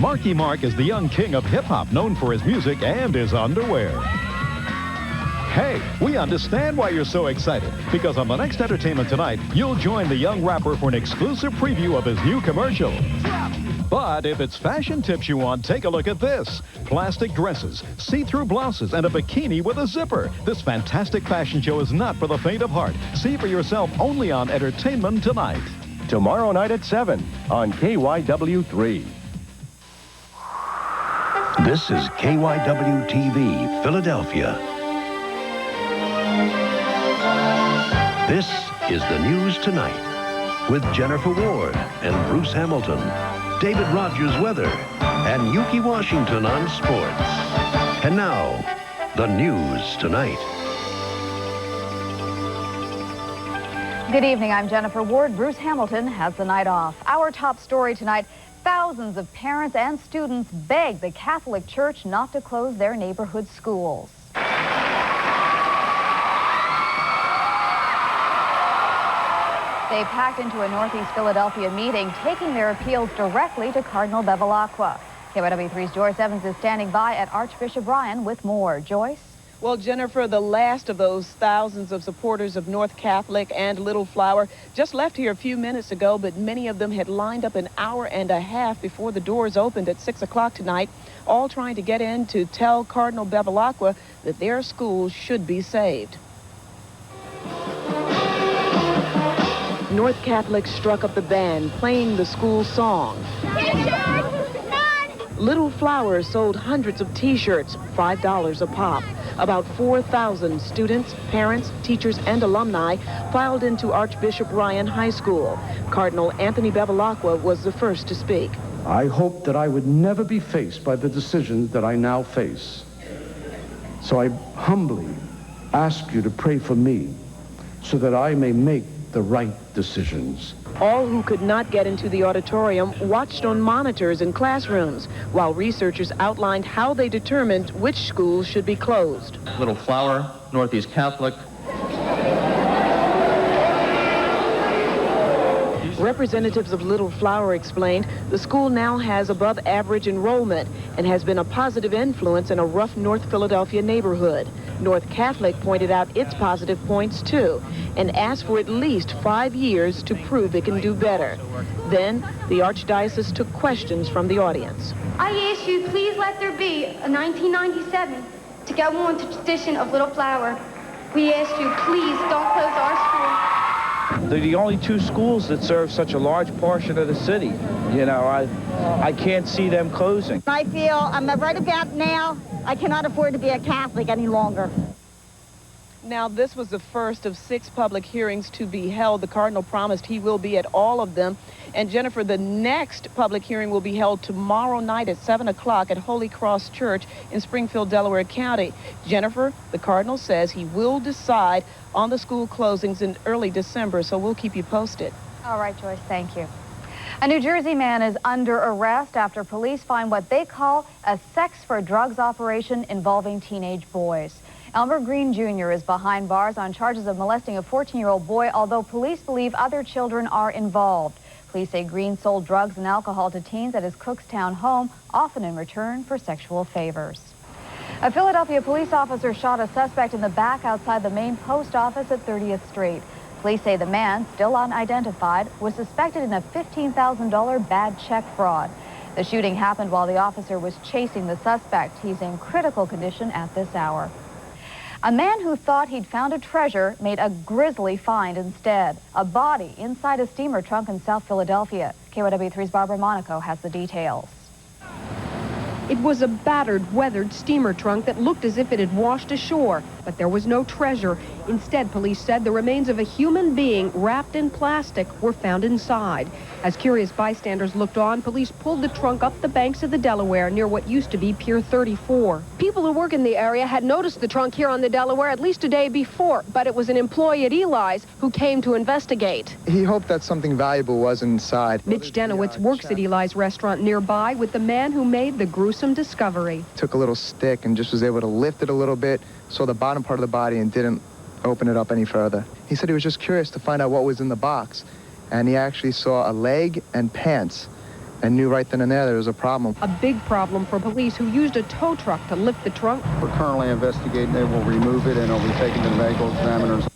Marky Mark is the young king of hip-hop, known for his music and his underwear. Hey, we understand why you're so excited, because on the next Entertainment Tonight, you'll join the young rapper for an exclusive preview of his new commercial. But if it's fashion tips you want, take a look at this. Plastic dresses, see-through blouses, and a bikini with a zipper. This fantastic fashion show is not for the faint of heart. See for yourself only on Entertainment Tonight. Tomorrow night at 7 on KYW3. This is KYW-TV, Philadelphia. This is the news tonight with Jennifer Ward and Bruce Hamilton, David Rogers weather, and Yuki Washington on sports. And now, the news tonight. Good evening, I'm Jennifer Ward. Bruce Hamilton has the night off. Our top story tonight, thousands of parents and students beg the Catholic Church not to close their neighborhood schools. They packed into a Northeast Philadelphia meeting, taking their appeals directly to Cardinal Bevilacqua. KYW3's Joyce Evans is standing by at Archbishop Ryan with more. Joyce? Well, Jennifer, the last of those thousands of supporters of North Catholic and Little Flower just left here a few minutes ago, but many of them had lined up an hour and a half before the doors opened at 6 o'clock tonight, all trying to get in to tell Cardinal Bevilacqua that their schools should be saved. North Catholic struck up the band, playing the school song. Little Flower sold hundreds of T-shirts, $5 a pop. About 4,000 students, parents, teachers, and alumni filed into Archbishop Ryan High School. Cardinal Anthony Bevilacqua was the first to speak. I hoped that I would never be faced by the decisions that I now face. So I humbly ask you to pray for me so that I may make the right decisions. All who could not get into the auditorium watched on monitors in classrooms, while researchers outlined how they determined which schools should be closed. Little Flower, Northeast Catholic. Representatives of Little Flower explained the school now has above average enrollment and has been a positive influence in a rough North Philadelphia neighborhood. North Catholic pointed out its positive points too and asked for at least 5 years to prove it can do better. Then the Archdiocese took questions from the audience. I ask you, please let there be a 1997 to go on to tradition of Little Flower. We ask you, please don't close our school. They're the only two schools that serve such a large portion of the city. You know, I can't see them closing. I feel I'm right about now, I cannot afford to be a Catholic any longer. Now, this was the first of 6 public hearings to be held. The Cardinal promised he will be at all of them. And Jennifer, the next public hearing will be held tomorrow night at 7 o'clock at Holy Cross Church in Springfield, Delaware County. Jennifer, the Cardinal says he will decide on the school closings in early December, so we'll keep you posted. All right, Joyce, thank you. A New Jersey man is under arrest after police find what they call a sex for drugs operation involving teenage boys. Elmer Green Jr. is behind bars on charges of molesting a 14-year-old boy, although police believe other children are involved. Police say Green sold drugs and alcohol to teens at his Cookstown home, often in return for sexual favors. A Philadelphia police officer shot a suspect in the back outside the main post office at 30th Street. Police say the man, still unidentified, was suspected in a $15,000 bad check fraud. The shooting happened while the officer was chasing the suspect. He's in critical condition at this hour. A man who thought he'd found a treasure made a grisly find instead. A body inside a steamer trunk in South Philadelphia. KYW3's Barbara Monaco has the details. It was a battered, weathered steamer trunk that looked as if it had washed ashore, but there was no treasure. Instead, police said the remains of a human being wrapped in plastic were found inside. As curious bystanders looked on, police pulled the trunk up the banks of the Delaware near what used to be Pier 34. People who work in the area had noticed the trunk here on the Delaware at least a day before, but it was an employee at Eli's who came to investigate. He hoped that something valuable was inside. Mitch Denowitz works at Eli's restaurant nearby with the man who made the gruesome discovery. Took a little stick and just was able to lift it a little bit, saw the bottom part of the body and didn't open it up any further. He said he was just curious to find out what was in the box, and he actually saw a leg and pants and knew right then and there was a problem. A big problem for police who used a tow truck to lift the trunk. We're currently investigating. They will remove it and it'll be taken to the medical examiners.